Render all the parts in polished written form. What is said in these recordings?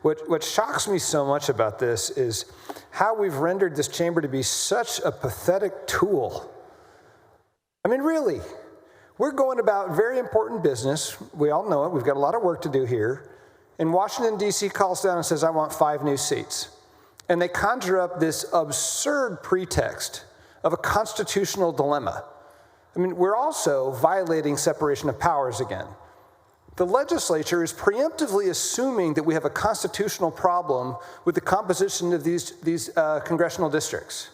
What shocks me so much about this is how we've rendered this chamber to be such a pathetic tool. I mean, really, we're going about very important business. We all know it. We've got a lot of work to do here. And Washington, D.C. calls down and says, I want 5 new seats. And they conjure up this absurd pretext of a constitutional dilemma. I mean, we're also violating separation of powers again. The legislature is preemptively assuming that we have a constitutional problem with the composition of these congressional districts.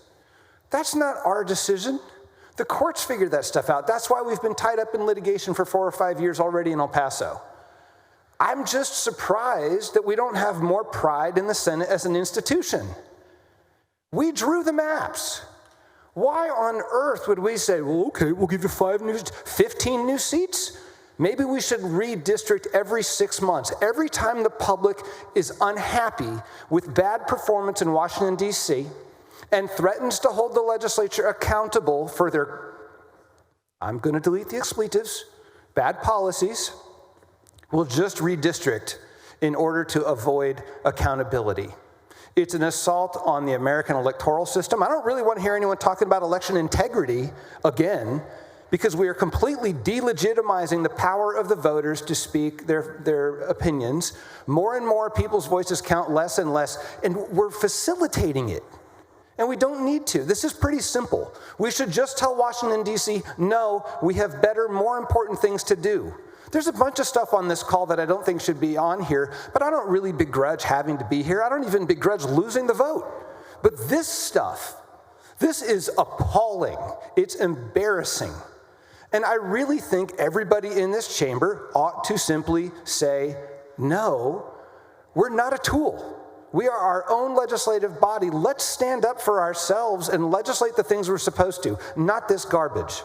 That's not our decision. The courts figured that stuff out. That's why we've been tied up in litigation for 4 or 5 years already in El Paso. I'm just surprised that we don't have more pride in the Senate as an institution. We drew the maps. Why on earth would we say, well, okay, we'll give you 15 new seats? Maybe we should redistrict every 6 months. Every time the public is unhappy with bad performance in Washington, D.C., and threatens to hold the legislature accountable for their, I'm going to delete the expletives, bad policies, we'll just redistrict in order to avoid accountability. It's an assault on the American electoral system. I don't really want to hear anyone talking about election integrity again, because we are completely delegitimizing the power of the voters to speak their opinions. More and more people's voices count less and less, and we're facilitating it. And we don't need to. This is pretty simple. We should just tell Washington, D.C., no, we have better, more important things to do. There's a bunch of stuff on this call that I don't think should be on here, but I don't really begrudge having to be here. I don't even begrudge losing the vote. But this stuff, this is appalling. It's embarrassing. And I really think everybody in this chamber ought to simply say, no, we're not a tool. We are our own legislative body. Let's stand up for ourselves and legislate the things we're supposed to, not this garbage.